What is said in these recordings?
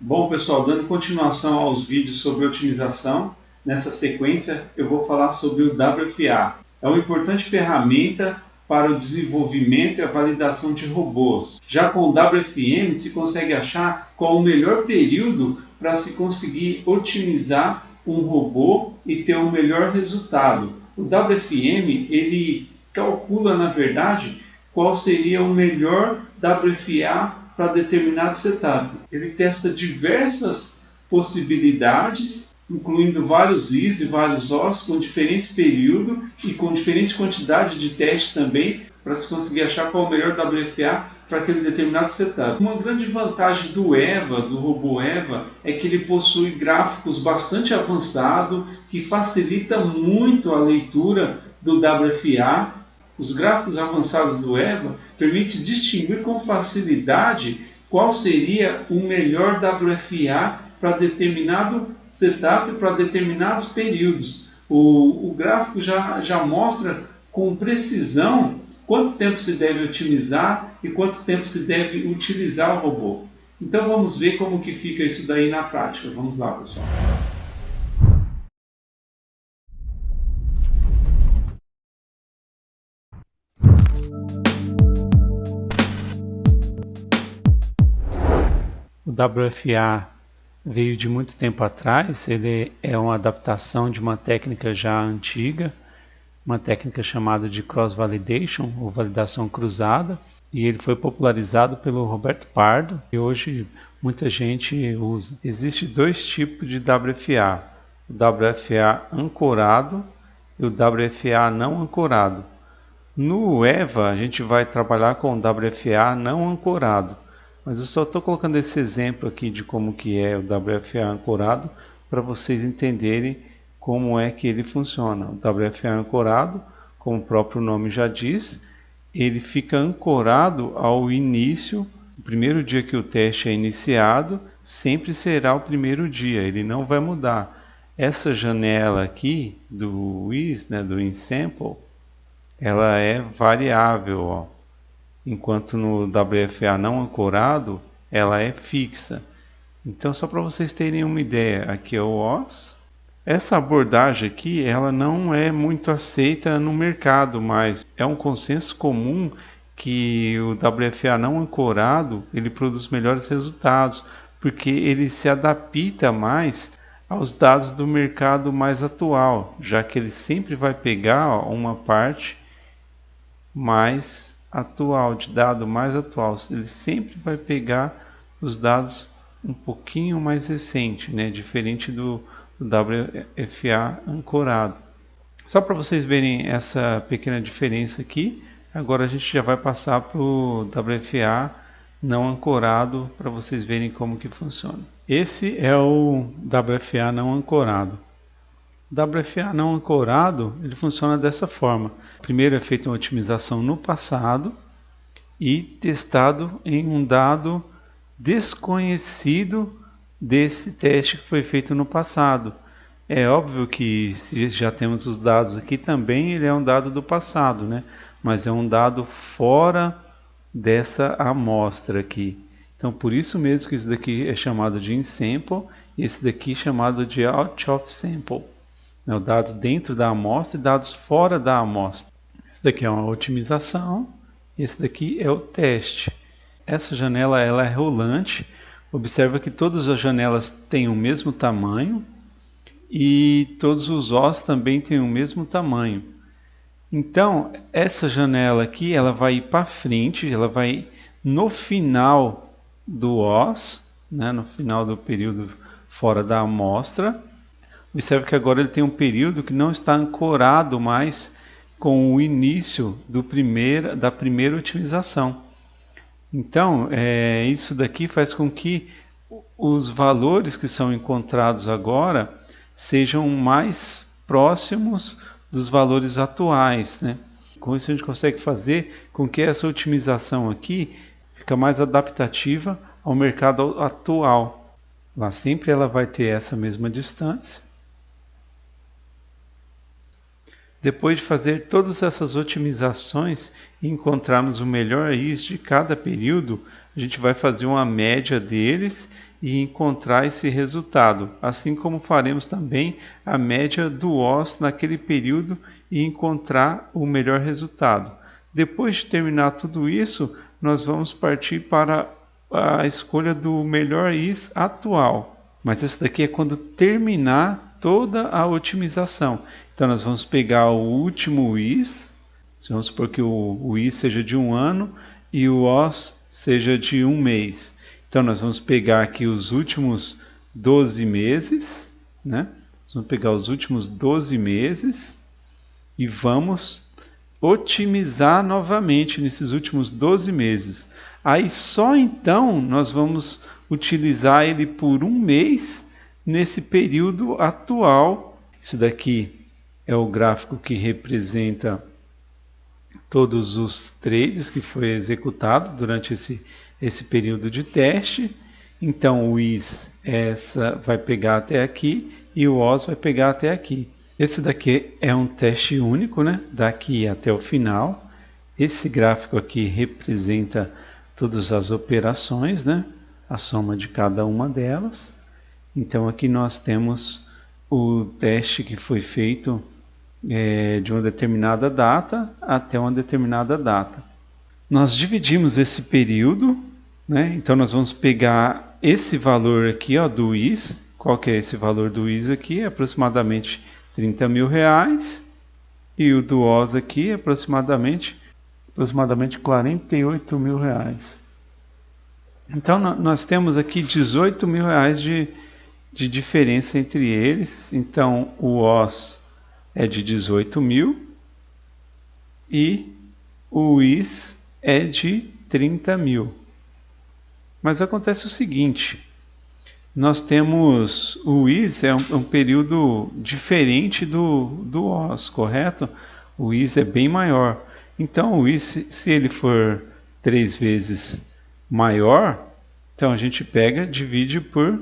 Bom, pessoal, dando continuação aos vídeos sobre otimização, nessa sequência eu vou falar sobre o WFA. É uma importante ferramenta para o desenvolvimento e a validação de robôs. Já com o WFM se consegue achar qual o melhor período para se conseguir otimizar um robô e ter um melhor resultado. O WFM ele calcula, na verdade, qual seria o melhor WFA para determinado setup. Ele testa diversas possibilidades, incluindo vários is e vários os, com diferentes períodos e com diferentes quantidades de teste também, para se conseguir achar qual é o melhor WFA para aquele determinado setup. Uma grande vantagem do EVA, do robô EVA, é que ele possui gráficos bastante avançados, que facilita muito a leitura do WFA. Os gráficos avançados do EVA permitem distinguir com facilidade qual seria o melhor WFA para determinado setup, para determinados períodos. O gráfico já mostra com precisão quanto tempo se deve otimizar e quanto tempo se deve utilizar o robô. Então vamos ver como que fica isso daí na prática. Vamos lá, pessoal. O WFA veio de muito tempo atrás, ele é uma adaptação de uma técnica já antiga, uma técnica chamada de cross-validation, ou validação cruzada, e ele foi popularizado pelo Roberto Pardo, e hoje muita gente usa. Existem dois tipos de WFA, o WFA ancorado e o WFA não ancorado. No EVA a gente vai trabalhar com o WFA não ancorado, mas eu só estou colocando esse exemplo aqui de como que é o WFA ancorado para vocês entenderem como é que ele funciona. O WFA ancorado, como o próprio nome já diz, ele fica ancorado ao início, o primeiro dia que o teste é iniciado, sempre será o primeiro dia, ele não vai mudar. Essa janela aqui do WIS, né, do InSample, ela é variável, ó. Enquanto no WFA não ancorado, ela é fixa. Então, só para vocês terem uma ideia, aqui é o OS. Essa abordagem aqui, ela não é muito aceita no mercado, mas é um consenso comum que o WFA não ancorado, ele produz melhores resultados, porque ele se adapta mais aos dados do mercado mais atual, já que ele sempre vai pegar uma parte mais atual, de dado mais atual. Ele sempre vai pegar os dados um pouquinho mais recente, né? Diferente do WFA ancorado. Só para vocês verem essa pequena diferença aqui, agora a gente já vai passar para o WFA não ancorado para vocês verem como que funciona. Esse é o WFA não ancorado. WFA não ancorado, ele funciona dessa forma. Primeiro é feita uma otimização no passado e testado em um dado desconhecido desse teste que foi feito no passado. É óbvio que se já temos os dados aqui também, ele é um dado do passado, né? Mas é um dado fora dessa amostra aqui. Então por isso mesmo que esse daqui é chamado de in-sample e esse daqui é chamado de out of sample. O dado dentro da amostra e dados fora da amostra. Esse daqui é uma otimização, esse daqui é o teste. Essa janela ela é rolante, observa que todas as janelas têm o mesmo tamanho e todos os os também têm o mesmo tamanho. Então, essa janela aqui ela vai ir para frente, ela vai no final do os, né, no final do período fora da amostra. Observe que agora ele tem um período que não está ancorado mais com o início da primeira otimização. Então, isso daqui faz com que os valores que são encontrados agora sejam mais próximos dos valores atuais, né? Com isso a gente consegue fazer com que essa otimização aqui fique mais adaptativa ao mercado atual. Lá sempre ela vai ter essa mesma distância. Depois de fazer todas essas otimizações e encontrarmos o melhor is de cada período, a gente vai fazer uma média deles e encontrar esse resultado, assim como faremos também a média do OS naquele período e encontrar o melhor resultado. Depois de terminar tudo isso, nós vamos partir para a escolha do melhor IS atual. Mas esse daqui é quando terminar toda a otimização. Então nós vamos pegar o último IS, vamos supor que o IS seja de 1 ano e o OS seja de 1 mês. Então nós vamos pegar aqui os últimos 12 meses, né? Vamos pegar os últimos 12 meses e vamos otimizar novamente nesses últimos 12 meses. Aí só então nós vamos utilizar ele por 1 mês nesse período atual. Isso daqui é o gráfico que representa todos os trades que foi executado durante esse período de teste. Então o IS vai pegar até aqui e o OS vai pegar até aqui. Esse daqui é um teste único, né? Daqui até o final. Esse gráfico aqui representa todas as operações, né? A soma de cada uma delas. Então aqui nós temos o teste que foi feito de uma determinada data até uma determinada data. Nós dividimos esse período, né? Então nós vamos pegar esse valor aqui, ó, do IS. Qual que é esse valor do IS aqui? É aproximadamente R$30.000, e o do OS aqui é aproximadamente R$48.000. Então nós temos aqui R$18.000 de diferença entre eles. Então o OS é de 18.000 e o IS é de 30.000. Mas acontece o seguinte: nós temos o IS é um período diferente do OS, correto? O IS é bem maior. Então o IS, se ele for 3 vezes maior, então a gente pega, divide por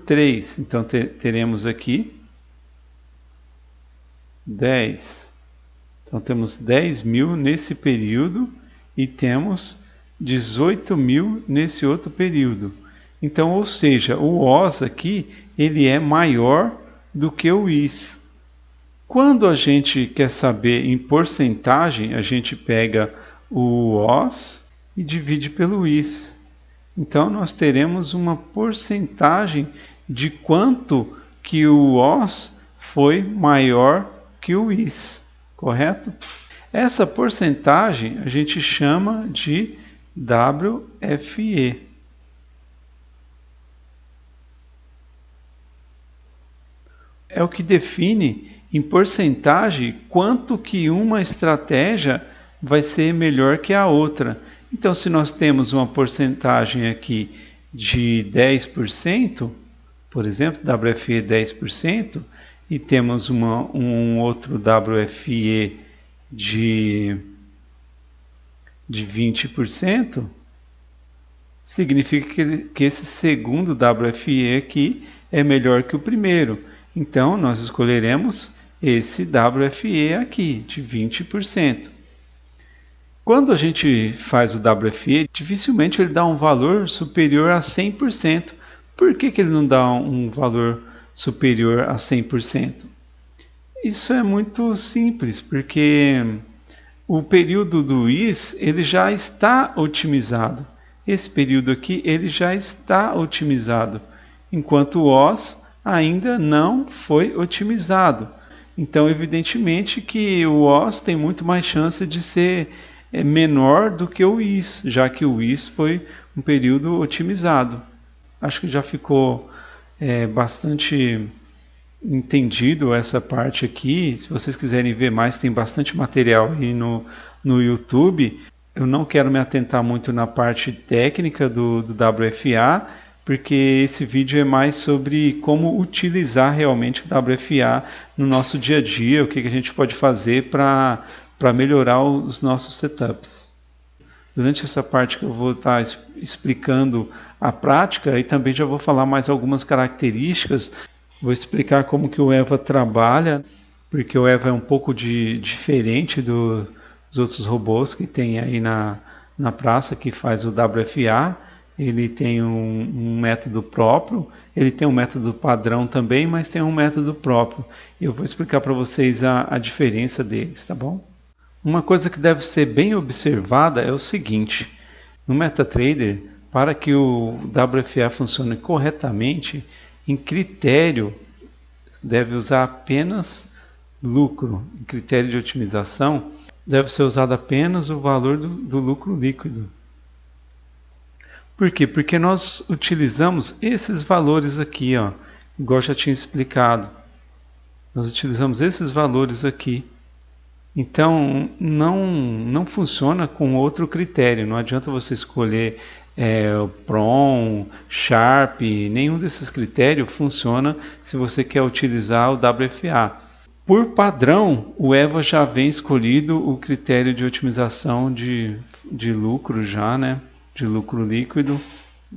3. Então teremos aqui 10. Então temos 10.000 nesse período e temos 18.000 nesse outro período. Então, ou seja, o OS aqui ele é maior do que o IS. Quando a gente quer saber em porcentagem, a gente pega o OS e divide pelo IS. Então nós teremos uma porcentagem de quanto que o OS foi maior que o IS, correto? Essa porcentagem a gente chama de WFE. É o que define em porcentagem quanto que uma estratégia vai ser melhor que a outra. Então, se nós temos uma porcentagem aqui de 10%, por exemplo, WFE 10%, e temos um outro WFE de 20%, significa que esse segundo WFE aqui é melhor que o primeiro. Então, nós escolheremos esse WFE aqui, de 20%. Quando a gente faz o WFE, dificilmente ele dá um valor superior a 100%. Por que ele não dá um valor superior a 100%? Isso é muito simples, porque o período do IS ele já está otimizado. Esse período aqui ele já está otimizado, enquanto o OS ainda não foi otimizado. Então, evidentemente que o OS tem muito mais chance de ser menor do que o IS, já que o IS foi um período otimizado. Acho que já ficou bastante entendido essa parte aqui. Se vocês quiserem ver mais, tem bastante material aí no YouTube. Eu não quero me atentar muito na parte técnica do WFA, porque esse vídeo é mais sobre como utilizar realmente o WFA no nosso dia a dia, o que a gente pode fazer para melhorar os nossos setups. Durante essa parte que eu vou estar explicando a prática, e também já vou falar mais algumas características, vou explicar como que o EVA trabalha, porque o EVA é um pouco diferente dos outros robôs que tem aí na praça que faz o WFA. ele tem um método próprio, ele tem um método padrão também, mas tem um método próprio. Eu vou explicar para vocês a diferença deles, tá bom? Uma coisa que deve ser bem observada é o seguinte: no MetaTrader, para que o WFA funcione corretamente, em critério deve usar apenas lucro. Em critério de otimização, deve ser usado apenas o valor do lucro líquido. Por quê? Porque nós utilizamos esses valores aqui, ó, igual eu já tinha explicado. Nós utilizamos esses valores aqui. Então, não funciona com outro critério. Não adianta você escolher o PROM, Sharp, nenhum desses critérios funciona se você quer utilizar o WFA. Por padrão, o EVA já vem escolhido o critério de otimização de lucro já, né? De lucro líquido,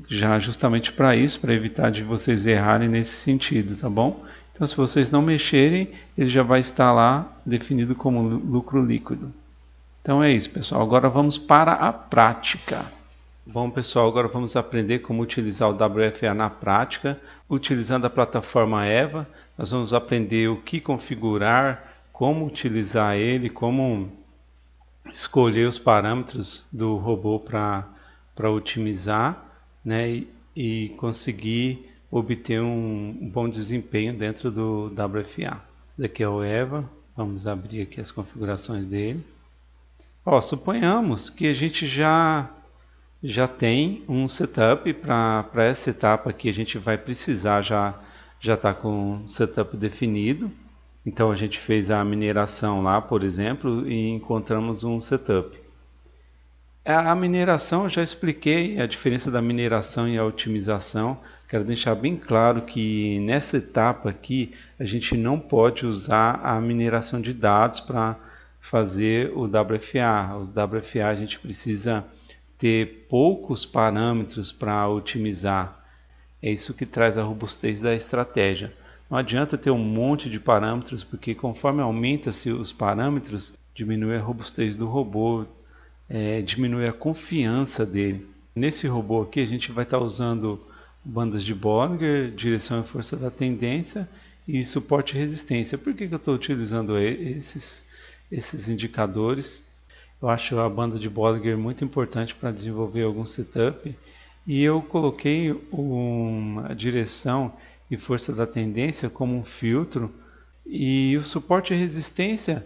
já justamente para isso, para evitar de vocês errarem nesse sentido, tá bom? Então, se vocês não mexerem, ele já vai estar lá definido como lucro líquido. Então é isso, pessoal. Agora vamos para a prática. Bom, pessoal, agora vamos aprender como utilizar o WFA na prática, utilizando a plataforma EVA. Nós vamos aprender o que configurar, como utilizar ele, como escolher os parâmetros do robô para otimizar, né, e conseguir obter um bom desempenho dentro do WFA. Esse daqui é o EVA. Vamos abrir aqui as configurações dele. Ó, suponhamos que a gente já tem um setup para essa etapa aqui. A gente vai precisar já está com o setup definido. Então a gente fez a mineração lá, por exemplo, e encontramos um setup. A mineração, eu já expliquei a diferença da mineração e a otimização. Quero deixar bem claro que nessa etapa aqui a gente não pode usar a mineração de dados para fazer o WFA. O WFA a gente precisa ter poucos parâmetros para otimizar. É isso que traz a robustez da estratégia. Não adianta ter um monte de parâmetros, porque conforme aumenta-se os parâmetros, diminui a robustez do robô, diminui a confiança dele. Nesse robô aqui a gente vai estar usando bandas de Bollinger, direção e força da tendência e suporte e resistência. Por que eu estou utilizando esses indicadores? Eu acho a banda de Bollinger muito importante para desenvolver algum setup e eu coloquei a direção e força da tendência como um filtro, e o suporte e resistência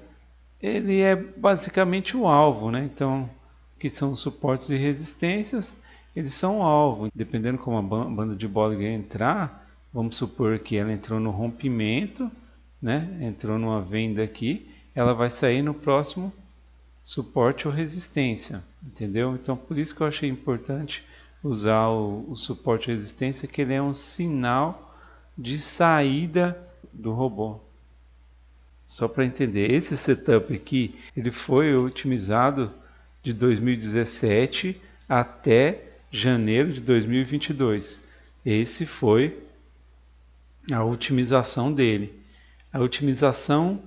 ele é basicamente o alvo, né? Então, que são os suportes e resistências, eles são o alvo. Dependendo como a banda de Bollinger entrar, vamos supor que ela entrou no rompimento, né? Entrou numa venda aqui, ela vai sair no próximo suporte ou resistência, entendeu? Então, por isso que eu achei importante usar o suporte e resistência, que ele é um sinal de saída do robô. Só para entender, esse setup aqui, ele foi otimizado de 2017 até janeiro de 2022. Esse foi a otimização dele. A otimização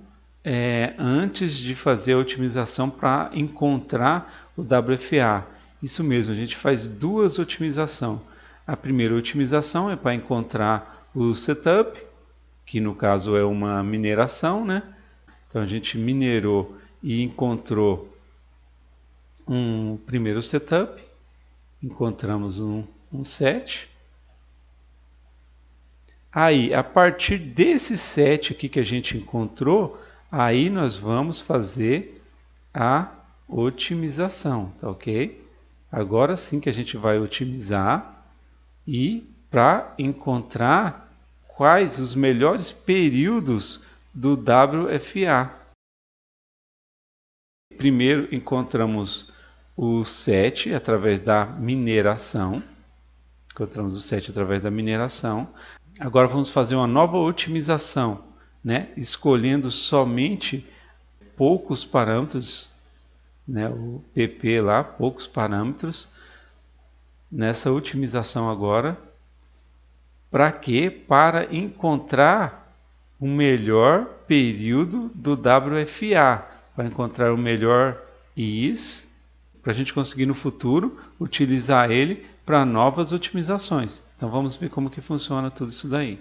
antes de fazer a otimização para encontrar o WFA. Isso mesmo, a gente faz duas otimizações. A primeira otimização é para encontrar o setup, que no caso é uma mineração, né? Então a gente minerou e encontrou um primeiro setup, encontramos um set. Aí, a partir desse set aqui que a gente encontrou, aí nós vamos fazer a otimização, tá ok? Agora sim que a gente vai otimizar e para encontrar quais os melhores períodos do WFA. Primeiro encontramos o set através da mineração. Encontramos o set através da mineração. Agora vamos fazer uma nova otimização, né? Escolhendo somente poucos parâmetros, né? O PP lá, poucos parâmetros. Nessa otimização agora. Para quê? Para encontrar o melhor período do WFA, para encontrar o melhor IS, para a gente conseguir no futuro utilizar ele para novas otimizações. Então vamos ver como que funciona tudo isso daí.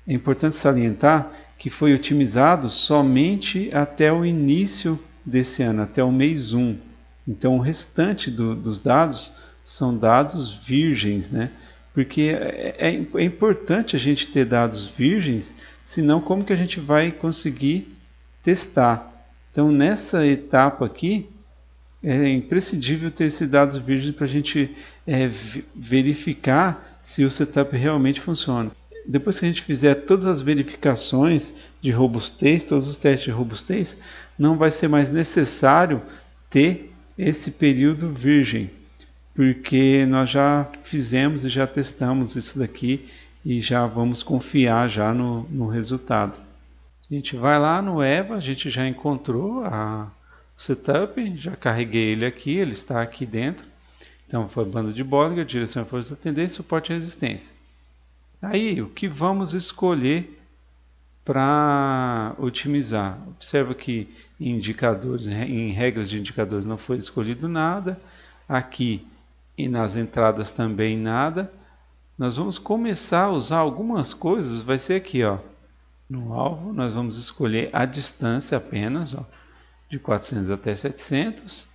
É importante salientar que foi otimizado somente até o início desse ano, até o mês 1. Então o restante dos dados são dados virgens, né? Porque é importante a gente ter dados virgens, senão como que a gente vai conseguir testar? Então nessa etapa aqui, é imprescindível ter esses dados virgens para a gente verificar se o setup realmente funciona. Depois que a gente fizer todas as verificações de robustez, todos os testes de robustez, não vai ser mais necessário ter esse período virgem, porque nós já fizemos e já testamos isso daqui e já vamos confiar já no resultado. A gente vai lá no EVA, a gente já encontrou o setup, já carreguei ele aqui, ele está aqui dentro. Então foi banda de Bollinger, direção e força da tendência, suporte e resistência. Aí, o que vamos escolher para otimizar? Observa que em indicadores, em regras de indicadores não foi escolhido nada. Aqui e nas entradas também nada. Nós vamos começar a usar algumas coisas, vai ser aqui, ó. No alvo, nós vamos escolher a distância apenas, ó, de 400 até 700.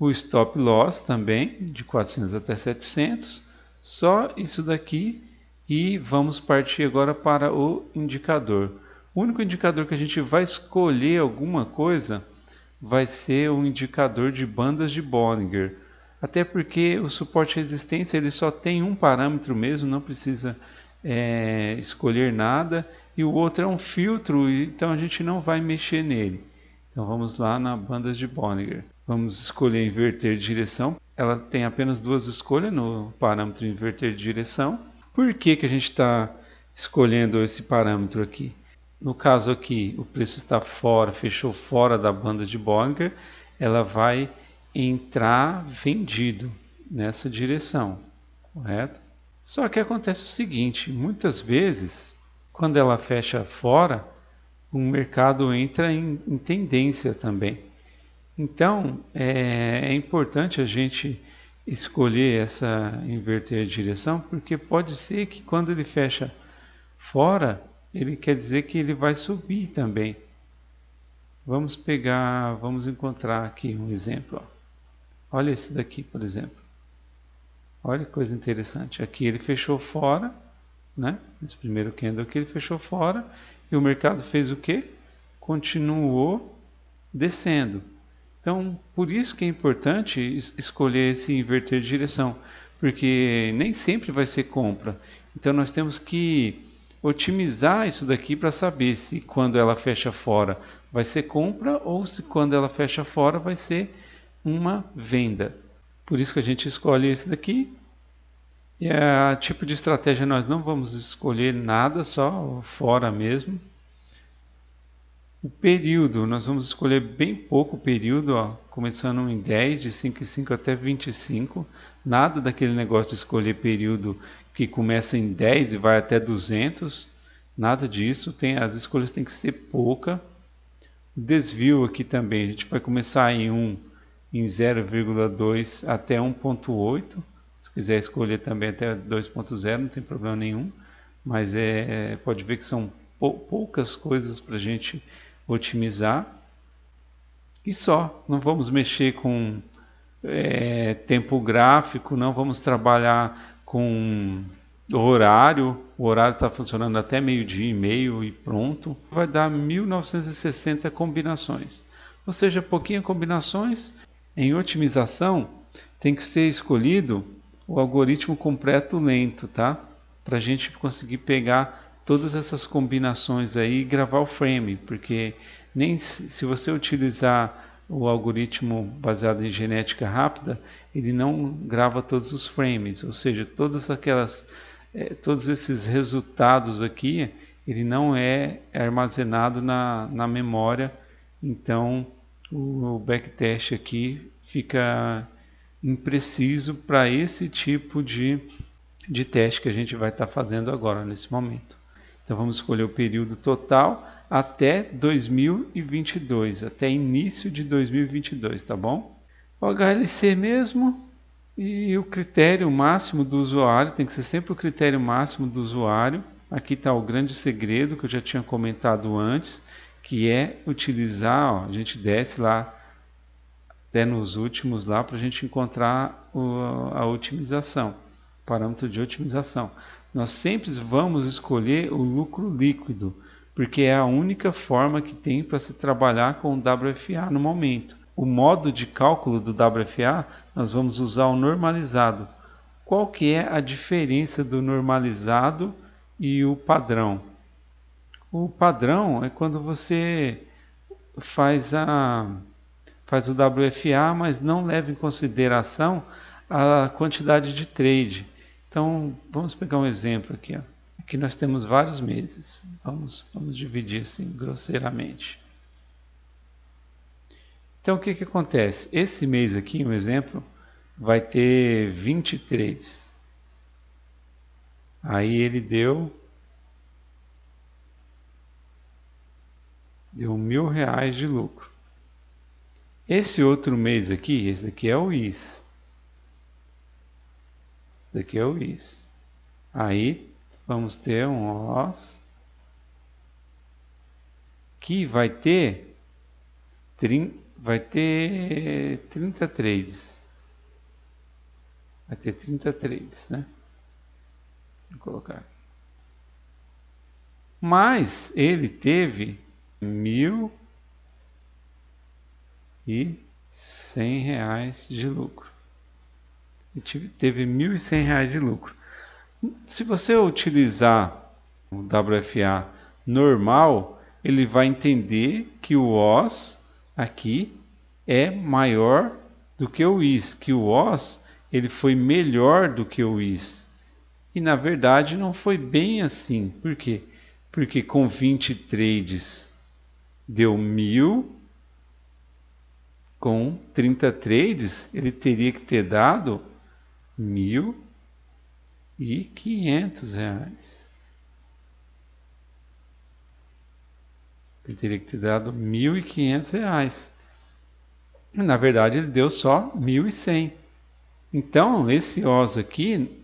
O stop loss também, de 400 até 700. Só isso daqui. E vamos partir agora para o indicador. O único indicador que a gente vai escolher alguma coisa vai ser o indicador de bandas de Bollinger. Até porque o suporte e resistência ele só tem um parâmetro mesmo, não precisa escolher nada. E o outro é um filtro, então a gente não vai mexer nele. Então vamos lá na bandas de Bollinger. Vamos escolher inverter direção. Ela tem apenas duas escolhas no parâmetro inverter direção. Por que que a gente está escolhendo esse parâmetro aqui? No caso aqui, o preço está fora, fechou fora da banda de Bollinger, ela vai entrar vendido nessa direção, correto? Só que acontece o seguinte, muitas vezes, quando ela fecha fora, o mercado entra em tendência também. Então, é importante a gente escolher essa inverter a direção, porque pode ser que quando ele fecha fora, ele quer dizer que ele vai subir também. Vamos encontrar aqui um exemplo. Ó. Olha esse daqui, por exemplo. Olha que coisa interessante. Aqui ele fechou fora, né? Esse primeiro candle aqui ele fechou fora e o mercado fez o quê? Continuou descendo. Então, por isso que é importante escolher esse inverter de direção, porque nem sempre vai ser compra. Então, nós temos que otimizar isso daqui para saber se quando ela fecha fora vai ser compra ou se quando ela fecha fora vai ser uma venda. Por isso que a gente escolhe esse daqui. E a tipo de estratégia nós não vamos escolher nada, só fora mesmo. O período, nós vamos escolher bem pouco o período, ó, começando em 10, de 5 em 5 até 25. Nada daquele negócio de escolher período que começa em 10 e vai até 200. Nada disso, as escolhas têm que ser pouca. Desvio aqui também, a gente vai começar em 1, em 0,2 até 1,8. Se quiser escolher também até 2,0, não tem problema nenhum. Mas pode ver que são poucas coisas para a gente otimizar. E só, não vamos mexer com tempo gráfico, não vamos trabalhar com horário. O horário está funcionando até meio-dia e meio e pronto. Vai dar 1960 combinações. Ou seja, pouquinhas combinações. Em otimização, tem que ser escolhido o algoritmo completo lento, tá? Para a gente conseguir pegar todas essas combinações aí e gravar o frame, porque nem se você utilizar o algoritmo baseado em genética rápida, ele não grava todos os frames, ou seja, todos esses resultados aqui, ele não é armazenado na memória, então o backtest aqui fica impreciso para esse tipo de teste que a gente vai estar fazendo agora, nesse momento. Então vamos escolher o período total até 2022, até início de 2022, tá bom? O HLC mesmo, E o critério máximo do usuário tem que ser sempre o critério máximo do usuário. Aqui está o grande segredo que eu já tinha comentado antes, que é utilizar, ó, a gente desce lá até nos últimos lá para a gente encontrar a otimização, o parâmetro de otimização. Nós sempre vamos escolher o lucro líquido, porque é a única forma que tem para se trabalhar com o WFA no momento. O modo de cálculo do WFA, nós vamos usar o normalizado. Qual que é a diferença do normalizado e o padrão? O padrão é quando você faz o WFA, mas não leva em consideração a quantidade de trade. Então, vamos pegar um exemplo aqui. Ó. Aqui nós temos vários meses. Vamos dividir assim grosseiramente. Então, o que acontece? Esse mês aqui, um exemplo, vai ter 20 trades. Aí ele deu R$1.000 de lucro. Esse outro mês aqui, esse daqui é o IS. Esse daqui é o IS. Aí vamos ter um OS que vai ter 30 trades. Vai ter 30 trades, né? Vou colocar. Mas ele teve R$1.100 de lucro. Ele teve R$1.100 de lucro. Se você utilizar o WFA normal, ele vai entender que o OS aqui é maior do que o IS, que o OS ele foi melhor do que o IS. E na verdade não foi bem assim. Por quê? Porque com 20 trades deu 1.000, com 30 trades ele teria que ter dado R$1.500. Ele teria que ter dado R$1.500. Na verdade, ele deu só 1.100. Então, esse OS aqui,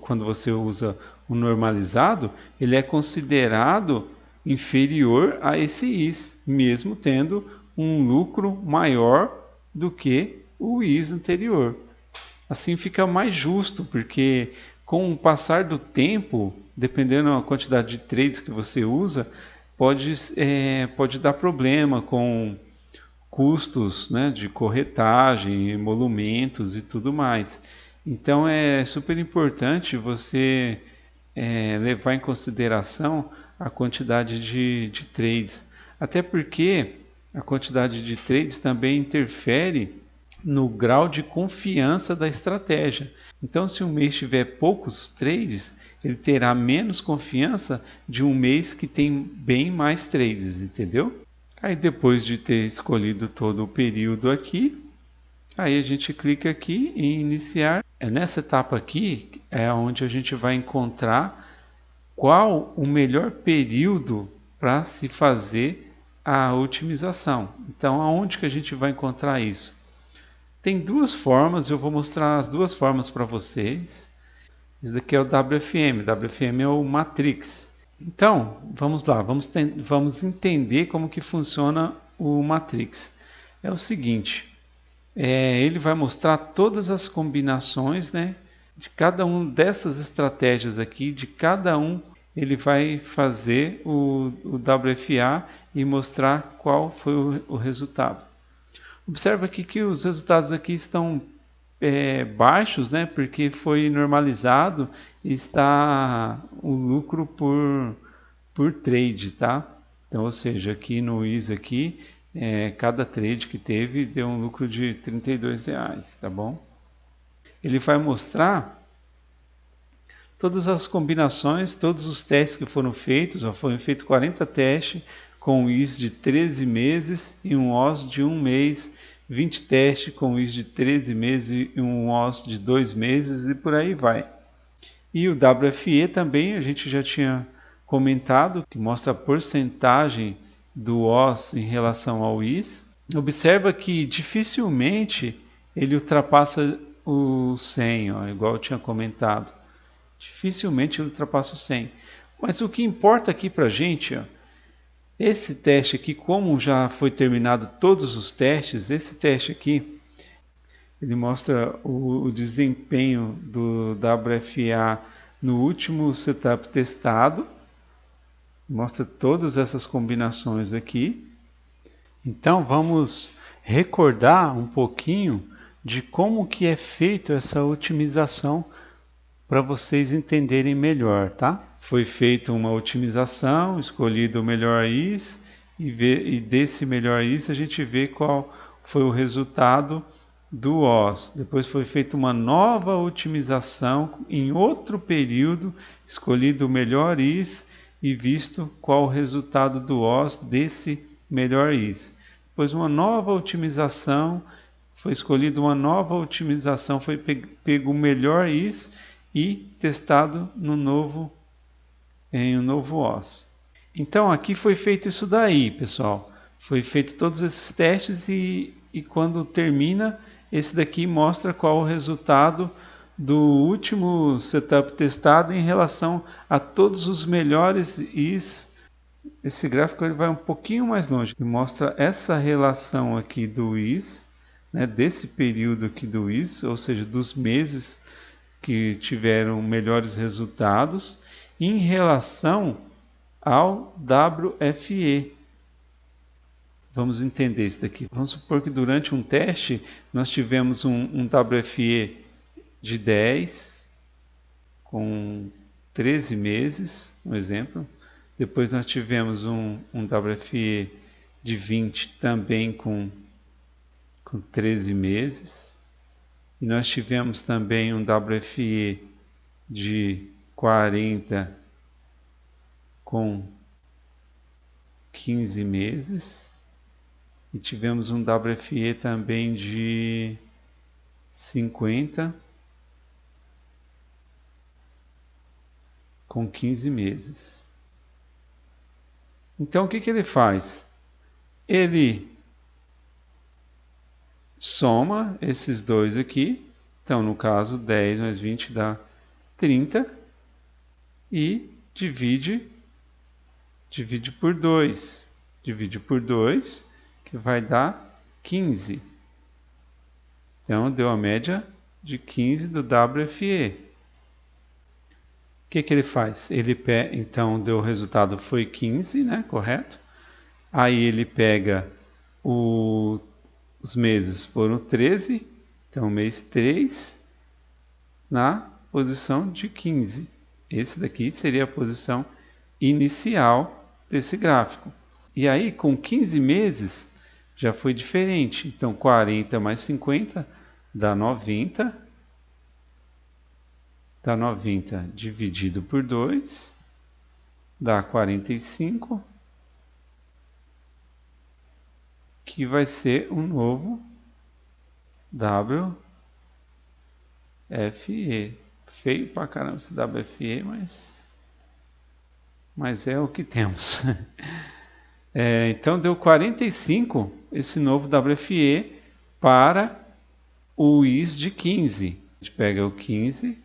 quando você usa o normalizado, ele é considerado inferior a esse IS, mesmo tendo um lucro maior do que o IS anterior. Assim fica mais justo, porque com o passar do tempo, dependendo da quantidade de trades que você usa, pode dar problema com custos, né, de corretagem, emolumentos e tudo mais. Então é super importante você levar em consideração a quantidade de trades. Até porque a quantidade de trades também interfere no grau de confiança da estratégia. Então, se um mês tiver poucos trades, ele terá menos confiança de um mês que tem bem mais trades, entendeu? Aí depois de ter escolhido todo o período aqui, aí a gente clica aqui em iniciar. Nessa etapa aqui é onde a gente vai encontrar qual o melhor período para se fazer a otimização. Então, aonde que a gente vai encontrar isso? Tem duas formas, eu vou mostrar as duas formas para vocês. Esse daqui é o WFM, WFM é o Matrix. Então, vamos lá, vamos entender como que funciona o Matrix. É o seguinte, ele vai mostrar todas as combinações, né, de cada uma dessas estratégias aqui, de cada um ele vai fazer o WFA e mostrar qual foi o resultado. Observa aqui que os resultados aqui estão baixos, né? Porque foi normalizado e está o lucro por trade, tá? Então, ou seja, aqui no IS aqui, cada trade que teve deu um lucro de R$32, tá bom? Ele vai mostrar todas as combinações, todos os testes que foram feitos, já foram feitos 40 testes com o IS de 13 meses e um OS de 1 mês, 20 testes com IS de 13 meses e um OS de 2 meses e por aí vai. E o WFE também, a gente já tinha comentado, que mostra a porcentagem do OS em relação ao IS. Observa que dificilmente ele ultrapassa o 100, ó, igual eu tinha comentado. Dificilmente ele ultrapassa o 100. Mas o que importa aqui para a gente, ó, esse teste aqui, como já foi terminado todos os testes, esse teste aqui, ele mostra o desempenho do WFA no último setup testado. Mostra todas essas combinações aqui. Então vamos recordar um pouquinho de como que é feito essa otimização para vocês entenderem melhor, tá? Foi feita uma otimização, escolhido o melhor IS e desse melhor IS a gente vê qual foi o resultado do OS. Depois foi feita uma nova otimização em outro período, escolhido o melhor IS e visto qual o resultado do OS desse melhor IS. Depois uma nova otimização, foi escolhida uma nova otimização, foi pego o melhor IS e testado em um novo OS. Então aqui foi feito isso daí, pessoal. Foi feito todos esses testes e quando termina, esse daqui mostra qual o resultado do último setup testado em relação a todos os melhores IS. Esse gráfico ele vai um pouquinho mais longe, que mostra essa relação aqui do IS, né, desse período aqui do IS, ou seja, dos meses que tiveram melhores resultados, em relação ao WFE. Vamos entender isso daqui. Vamos supor que durante um teste nós tivemos um WFE de 10 com 13 meses, um exemplo. Depois nós tivemos um WFE de 20 também com 13 meses. E nós tivemos também um WFE de 40 com 15 meses. E tivemos um WFE também de 50 com 15 meses. Então o que ele faz? Ele soma esses dois aqui. Então no caso 10 mais 20 dá 30 e divide por 2. Divide por 2, que vai dar 15. Então deu a média de 15 do WFE. O que ele faz? Então deu o resultado foi 15, né? Correto? Aí ele pega os meses foram 13, então mês 3 na posição de 15. Esse daqui seria a posição inicial desse gráfico. E aí com 15 meses já foi diferente. Então 40 mais 50 dá 90. Dá 90 dividido por 2 dá 45. Que vai ser um novo WFE. Feio pra caramba esse WFE, mas é o que temos. Então deu 45 esse novo WFE para o IS de 15. A gente pega o 15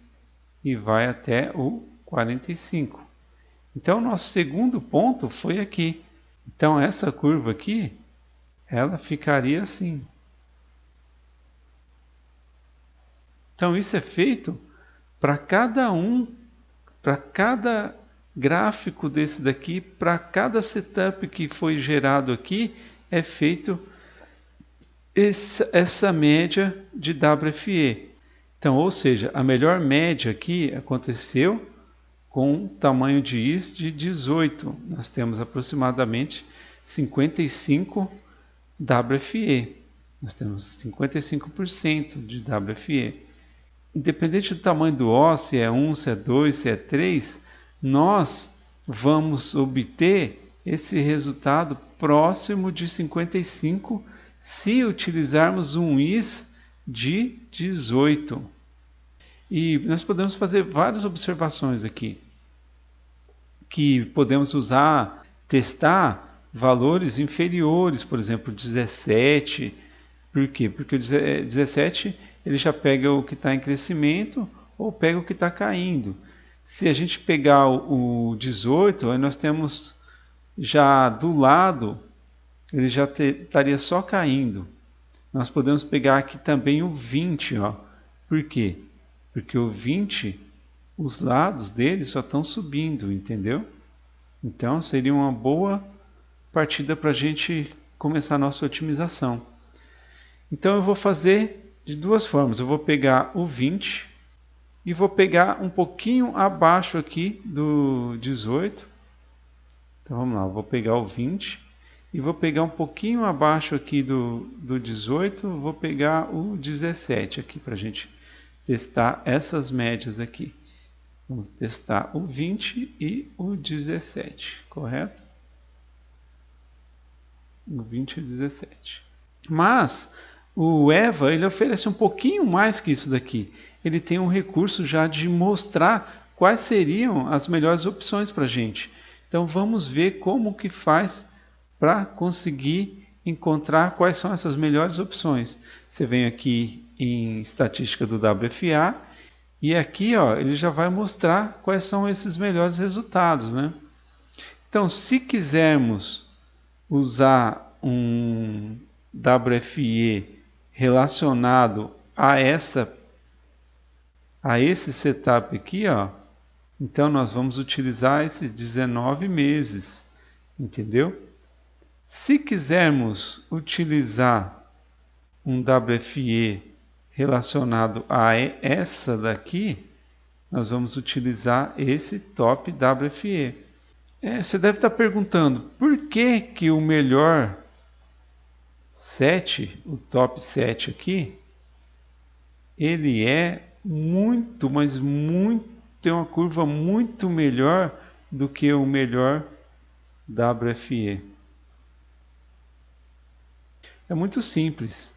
e vai até o 45. Então nosso segundo ponto foi aqui. Então essa curva aqui, ela ficaria assim. Então isso é feito para cada gráfico desse daqui, para cada setup que foi gerado aqui, é feito essa média de WFE. Então, ou seja, a melhor média aqui aconteceu com tamanho de IS de 18. Nós temos aproximadamente 55 WFE. Nós temos 55% de WFE. Independente do tamanho do OS, se é 1, se é 2, se é 3, nós vamos obter esse resultado próximo de 55 se utilizarmos um IS de 18. E nós podemos fazer várias observações aqui, que podemos testar valores inferiores, por exemplo, 17. Por quê? Porque o 17 ele já pega o que está em crescimento ou pega o que está caindo. Se a gente pegar o 18, aí nós temos já do lado, ele já estaria só caindo. Nós podemos pegar aqui também o 20, ó. Por quê? Porque o 20, os lados dele só estão subindo, entendeu? Então seria uma boa partida para a gente começar a nossa otimização. Então eu vou fazer de duas formas. Eu vou pegar o 20 e vou pegar um pouquinho abaixo aqui do 18. Então vamos lá, eu vou pegar o 20 e vou pegar um pouquinho abaixo aqui do 18, vou pegar o 17 aqui para a gente testar essas médias aqui. Vamos testar o 20 e o 17, correto? O 20 e o 17. Mas o EVA ele oferece um pouquinho mais que isso daqui. Ele tem um recurso já de mostrar quais seriam as melhores opções para a gente. Então vamos ver como que faz para conseguir encontrar quais são essas melhores opções. Você vem aqui em estatística do WFA e aqui ó, ele já vai mostrar quais são esses melhores resultados, né? Então se quisermos usar um WFE relacionado a esse setup aqui, ó, então nós vamos utilizar esses 19 meses, entendeu? Se quisermos utilizar um WFE relacionado a essa daqui, nós vamos utilizar esse top WFE. Você deve estar perguntando, por que que o melhor 7, o top 7 aqui, ele é muito, mas muito, tem uma curva muito melhor do que o melhor WFE. É muito simples.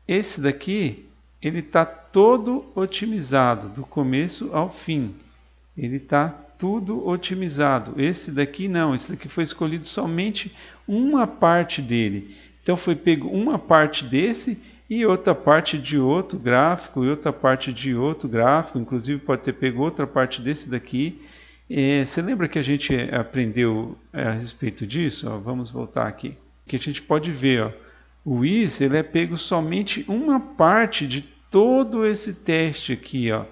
Esse daqui, ele está todo otimizado, do começo ao fim. Ele está tudo otimizado. Esse daqui não, esse daqui foi escolhido somente uma parte dele. Então foi pego uma parte desse e outra parte de outro gráfico e outra parte de outro gráfico. Inclusive pode ter pego outra parte desse daqui. Você lembra que a gente aprendeu a respeito disso? Ó, vamos voltar aqui. Que a gente pode ver, ó, o IS ele é pego somente uma parte de todo esse teste aqui, ó.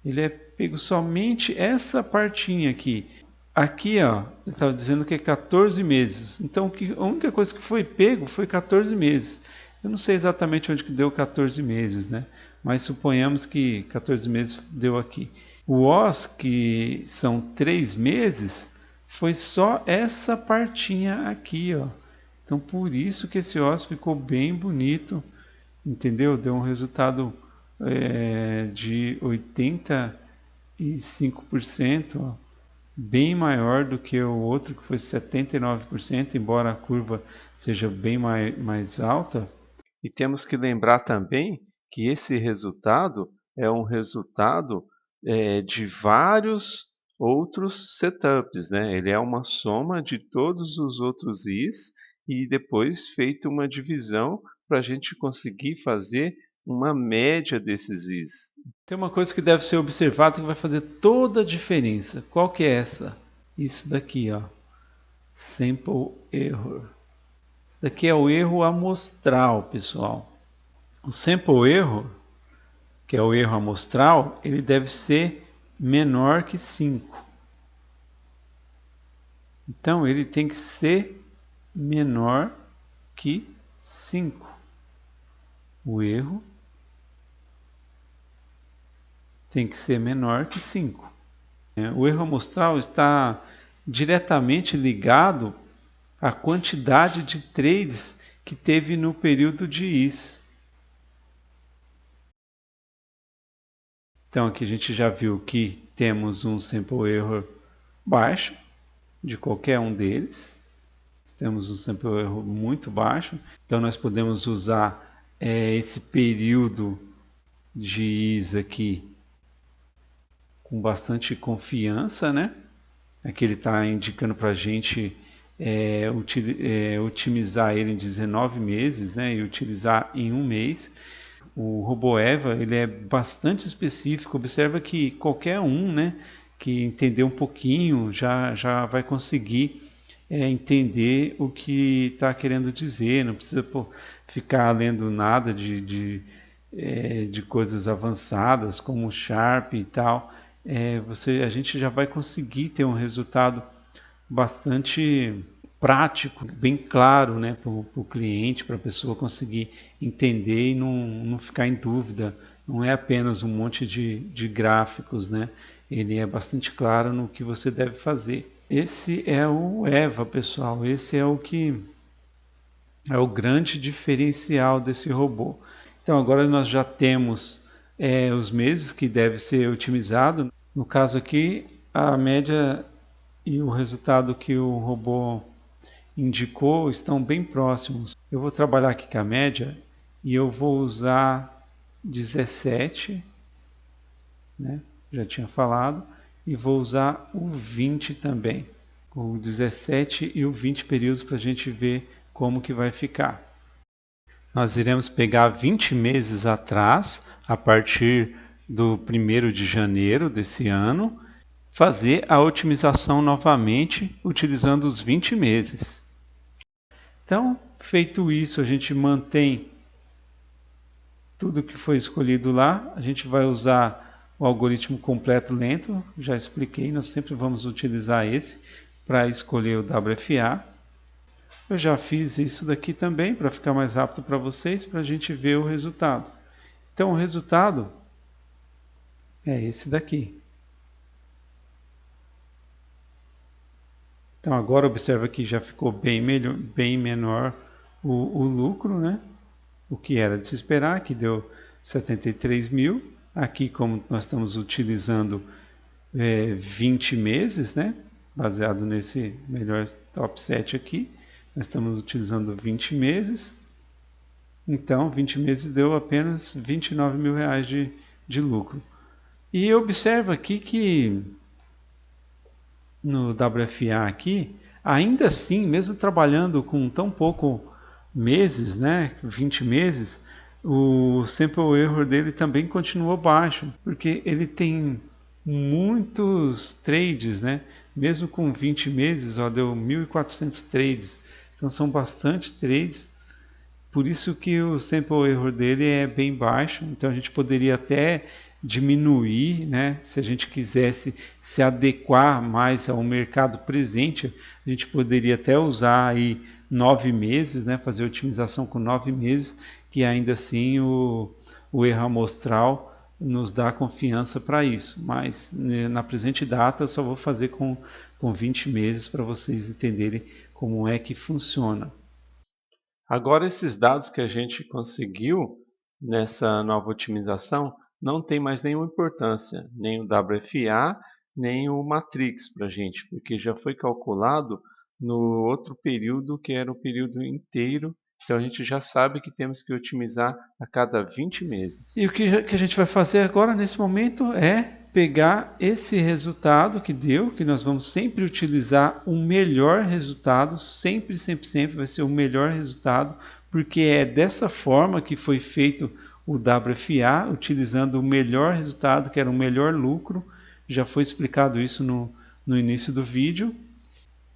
Ele é pego somente essa partinha aqui. Aqui, ó, ele estava dizendo que é 14 meses. Então, a única coisa que foi pego foi 14 meses. Eu não sei exatamente onde que deu 14 meses, né? Mas suponhamos que 14 meses deu aqui. O OS, que são 3 meses, foi só essa partinha aqui, ó. Então, por isso que esse OS ficou bem bonito, entendeu? Deu um resultado de 85%, ó, bem maior do que o outro que foi 79%, embora a curva seja bem mais alta. E temos que lembrar também que esse resultado é um resultado de vários outros setups, né? Ele é uma soma de todos os outros Is e depois feito uma divisão para a gente conseguir fazer uma média desses Is. Tem uma coisa que deve ser observada que vai fazer toda a diferença. Qual que é essa? Isso daqui, ó. Sample Error. Isso daqui é o erro amostral, pessoal. O Sample Error, que é o erro amostral, ele deve ser menor que 5. Então, ele tem que ser menor que 5. O erro tem que ser menor que 5. O erro amostral está diretamente ligado à quantidade de trades que teve no período de IS. Então aqui a gente já viu que temos um sample error baixo de qualquer um deles. Temos um sample error muito baixo, então nós podemos usar esse período de IS aqui com bastante confiança, né? Aqui ele está indicando para a gente otimizar ele em 19 meses, né? E utilizar em um mês. o robô Eva, ele é bastante específico. Observa que qualquer um, né, que entender um pouquinho já vai conseguir entender o que está querendo dizer. Não precisa ficar lendo nada de coisas avançadas como Sharp e tal. A gente já vai conseguir ter um resultado bastante prático, bem claro, né, para o cliente, para a pessoa conseguir entender e não ficar em dúvida. Não é apenas um monte de gráficos, né? Ele é bastante claro no que você deve fazer. Esse é o EVA, pessoal. Esse é o que é o grande diferencial desse robô. Então agora nós já temos os meses que deve ser otimizado. No caso aqui, a média e o resultado que o robô indicou estão bem próximos. Eu vou trabalhar aqui com a média e eu vou usar 17, né? Já tinha falado, e vou usar o 20 também. O 17 e o 20 períodos para a gente ver como que vai ficar. Nós iremos pegar 20 meses atrás, a partir do 1º de janeiro desse ano, fazer a otimização novamente utilizando os 20 meses. Então, feito isso, a gente mantém tudo que foi escolhido lá. A gente vai usar o algoritmo completo lento, já expliquei, nós sempre vamos utilizar esse para escolher o WFA. Eu já fiz isso daqui também para ficar mais rápido para vocês, para a gente ver o resultado. Então o resultado é esse daqui. Então agora observa que já ficou bem menor o lucro, né? O que era de se esperar, que deu 73 mil. Aqui, como nós estamos utilizando 20 meses, né? Baseado nesse melhor top 7 aqui, nós estamos utilizando 20 meses. Então, 20 meses deu apenas 29 mil reais de lucro. E observa aqui que no WFA aqui, ainda assim, mesmo trabalhando com tão pouco meses, né, 20 meses, o sample error dele também continuou baixo, porque ele tem muitos trades, né? Mesmo com 20 meses, ó, deu 1.400 trades, então são bastante trades, por isso que o sample error dele é bem baixo. Então a gente poderia até diminuir, né? Se a gente quisesse se adequar mais ao mercado presente, a gente poderia até usar aí 9 meses, né? Fazer otimização com 9 meses, que ainda assim o erro amostral nos dá confiança para isso. Mas na presente data eu só vou fazer com 20 meses para vocês entenderem como é que funciona. Agora esses dados que a gente conseguiu nessa nova otimização não tem mais nenhuma importância, nem o WFA, nem o Matrix para a gente, porque já foi calculado no outro período, que era o período inteiro. Então a gente já sabe que temos que otimizar a cada 20 meses. E o que a gente vai fazer agora nesse momento é pegar esse resultado que deu, que nós vamos sempre utilizar o melhor resultado, sempre vai ser o melhor resultado, porque é dessa forma que foi feito o WFA, utilizando o melhor resultado, que era o melhor lucro. Já foi explicado isso no início do vídeo.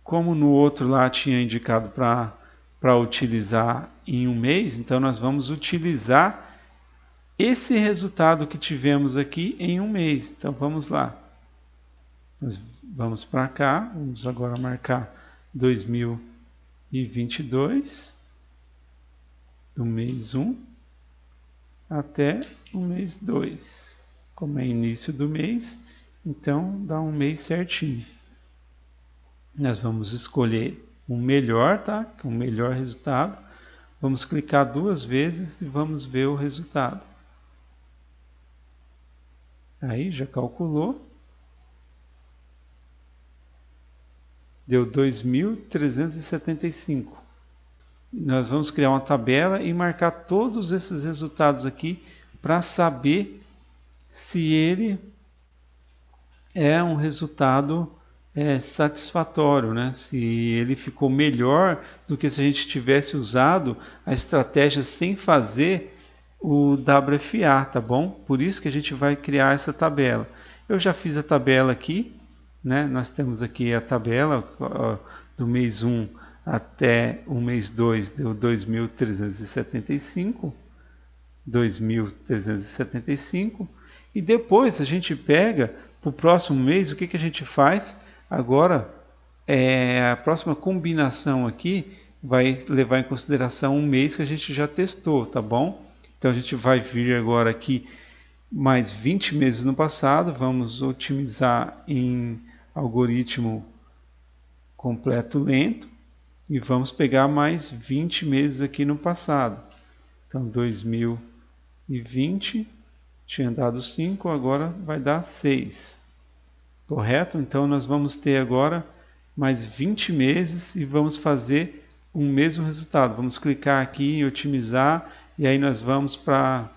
Como no outro lá tinha indicado para utilizar em um mês, então nós vamos utilizar esse resultado que tivemos aqui em um mês. Então vamos lá. Nós vamos para cá, vamos agora marcar 2022, do mês 1 até o mês 2. Como é início do mês, então dá um mês certinho. Nós vamos escolher o melhor, tá? O melhor resultado. Vamos clicar 2 vezes e vamos ver o resultado. Aí já calculou. Deu 2.375. Nós vamos criar uma tabela e marcar todos esses resultados aqui para saber se ele é um resultado satisfatório, né? Se ele ficou melhor do que se a gente tivesse usado a estratégia sem fazer o WFA, tá bom? Por isso que a gente vai criar essa tabela. Eu já fiz a tabela aqui, né? Nós temos aqui a tabela do mês 1 até o mês 2 deu 2.375, 2.375, e depois a gente pega para o próximo mês, o que, que a gente faz? Agora, a próxima combinação aqui vai levar em consideração um mês que a gente já testou, tá bom? Então a gente vai vir agora aqui mais 20 meses no passado, vamos otimizar em algoritmo completo lento e vamos pegar mais 20 meses aqui no passado. Então 2020 tinha dado 5, agora vai dar 6. Correto? Então nós vamos ter agora mais 20 meses e vamos fazer um mesmo resultado. Vamos clicar aqui em otimizar e aí nós vamos para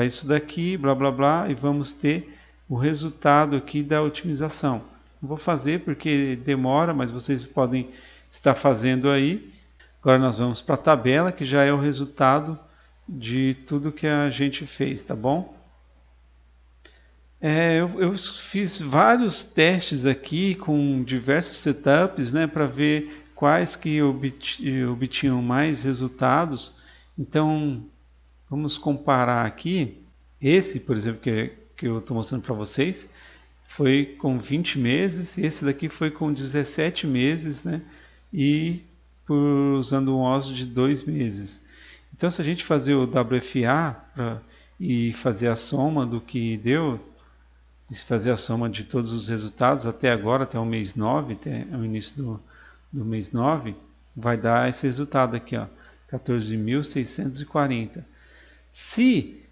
isso daqui, blá blá blá, e vamos ter o resultado aqui da otimização. Não vou fazer porque demora, mas vocês podem estar fazendo aí. Agora nós vamos para a tabela, que já é o resultado de tudo que a gente fez, tá bom? Eu fiz vários testes aqui com diversos setups, né, para ver quais que obtinham mais resultados. Então, vamos comparar aqui. Esse, por exemplo, que eu estou mostrando para vocês, foi com 20 meses, e esse daqui foi com 17 meses, né, e usando um OS de 2 meses. Então, se a gente fazer o WFA e fazer a soma do que deu, e se fazer a soma de todos os resultados até agora, até o mês 9, até o início do mês 9, vai dar esse resultado aqui, ó, 14.640. Se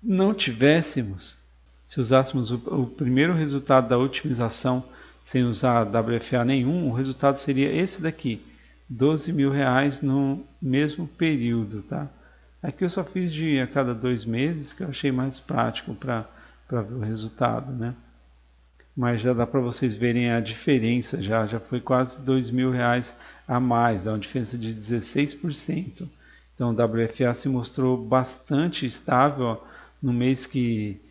não tivéssemos, se usássemos o primeiro resultado da otimização sem usar WFA nenhum, o resultado seria esse daqui, R$12.000 no mesmo período, tá? Aqui eu só fiz de a cada 2 meses, que eu achei mais prático para ver o resultado, né? Mas já dá para vocês verem a diferença, já foi quase R$2.000 a mais, dá uma diferença de 16%. Então o WFA se mostrou bastante estável, ó, no mês que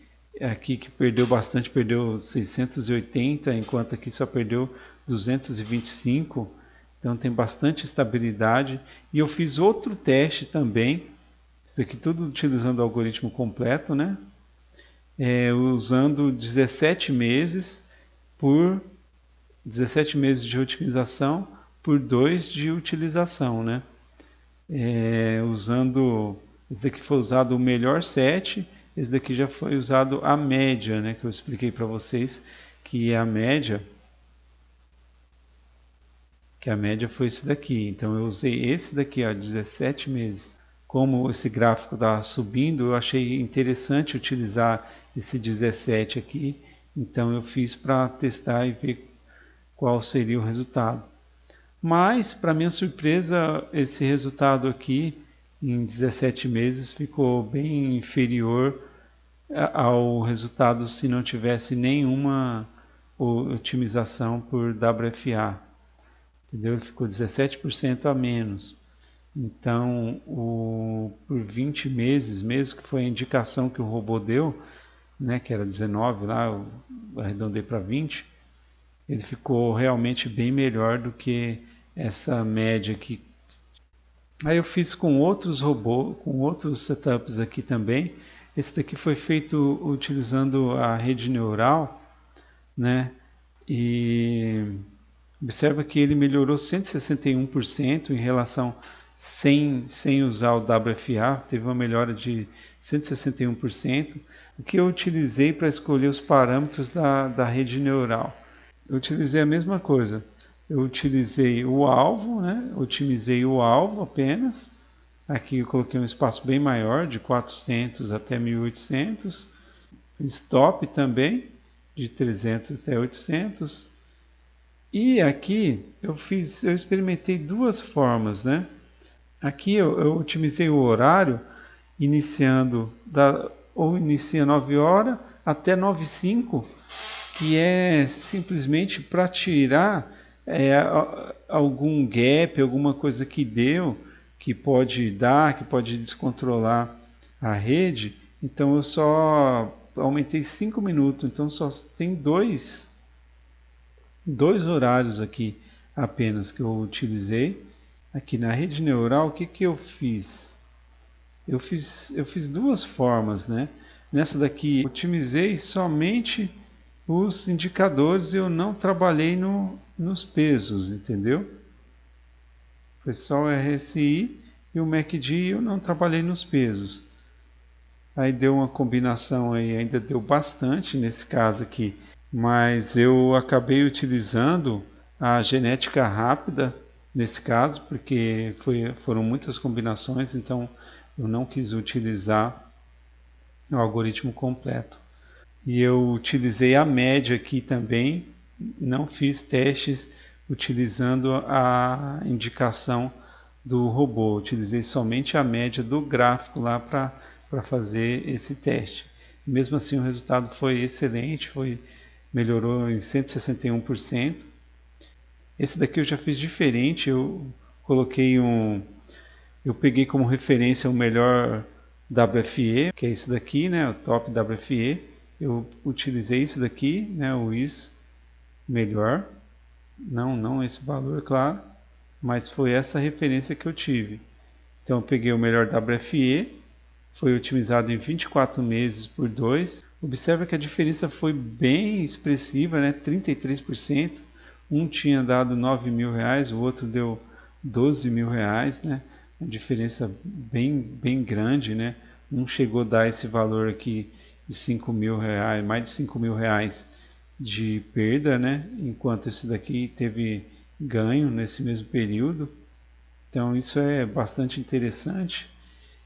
perdeu bastante, perdeu 680, enquanto aqui só perdeu 225. Então tem bastante estabilidade. E eu fiz outro teste também, isso daqui tudo utilizando o algoritmo completo, né? Usando 17 meses por 17 meses de otimização por 2 de utilização, né? Usando, esse daqui foi usado o melhor set, esse daqui já foi usado a média, né? Que eu expliquei para vocês que a média foi esse daqui. Então eu usei esse daqui, ó, 17 meses. Como esse gráfico está subindo, eu achei interessante utilizar esse 17 aqui, então eu fiz para testar e ver qual seria o resultado. Mas, para minha surpresa, esse resultado aqui, em 17 meses, ficou bem inferior ao resultado se não tivesse nenhuma otimização por WFA. Entendeu? Ficou 17% a menos. Então, por 20 meses, mesmo que foi a indicação que o robô deu, né, que era 19 lá, eu arredondei para 20, ele ficou realmente bem melhor do que essa média aqui. Aí eu fiz com outros robôs, com outros setups aqui também. Esse daqui foi feito utilizando a rede neural, né, e observa que ele melhorou 161% em relação sem usar o WFA, teve uma melhora de 161%, o que eu utilizei para escolher os parâmetros da rede neural. Eu utilizei a mesma coisa, eu utilizei o alvo, né? Otimizei o alvo apenas, aqui eu coloquei um espaço bem maior, de 400 até 1800, stop também, de 300 até 800, e aqui eu experimentei duas formas, né? Aqui eu otimizei o horário, inicia 9 horas até 9h05, que é simplesmente para tirar algum gap, alguma coisa que deu, que pode descontrolar a rede, então eu só aumentei 5 minutos, então só tem dois horários aqui apenas que eu utilizei. Aqui na rede neural, o que que eu fiz? Eu fiz duas formas, né? Nessa daqui, eu otimizei somente os indicadores e eu não trabalhei nos pesos, entendeu? Foi só o RSI e o MACD, eu não trabalhei nos pesos. Aí deu uma combinação aí, ainda deu bastante nesse caso aqui, mas eu acabei utilizando a genética rápida nesse caso, porque foram muitas combinações, então eu não quis utilizar o algoritmo completo. E eu utilizei a média aqui também, não fiz testes utilizando a indicação do robô, utilizei somente a média do gráfico lá para fazer esse teste. Mesmo assim o resultado foi excelente, melhorou em 161%. Esse daqui eu já fiz diferente, eu peguei como referência o melhor WFE, que é esse daqui, né, o top WFE. Eu utilizei esse daqui, né, o IS melhor, não esse valor, claro, mas foi essa referência que eu tive. Então eu peguei o melhor WFE, foi otimizado em 24 meses por 2. Observa que a diferença foi bem expressiva, né? 33%. Um tinha dado 9 mil reais, o outro deu 12 mil reais, né? Uma diferença bem grande, né? Um chegou a dar esse valor aqui de 5 mil reais, mais de 5 mil reais de perda, né? Enquanto esse daqui teve ganho nesse mesmo período. Então isso é bastante interessante.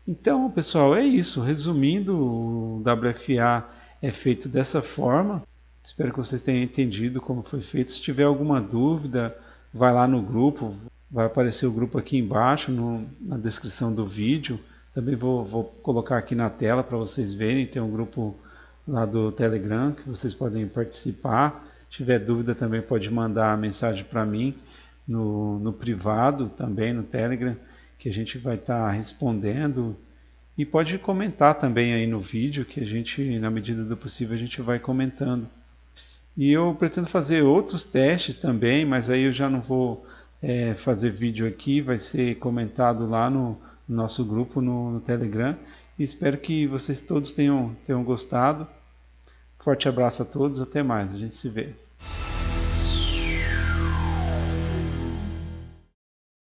Então, pessoal, é isso. Resumindo, o WFA é feito dessa forma. Espero que vocês tenham entendido como foi feito. Se tiver alguma dúvida, vai lá no grupo. Vai aparecer o grupo aqui embaixo, na descrição do vídeo. Também vou colocar aqui na tela para vocês verem. Tem um grupo lá do Telegram que vocês podem participar. Se tiver dúvida, também pode mandar mensagem para mim no privado, também no Telegram, que a gente vai estar respondendo. E pode comentar também aí no vídeo, que a gente, na medida do possível, a gente vai comentando. E eu pretendo fazer outros testes também, mas aí eu já não vou fazer vídeo aqui, vai ser comentado lá no nosso grupo no Telegram. E espero que vocês todos tenham gostado. Forte abraço a todos, até mais, a gente se vê.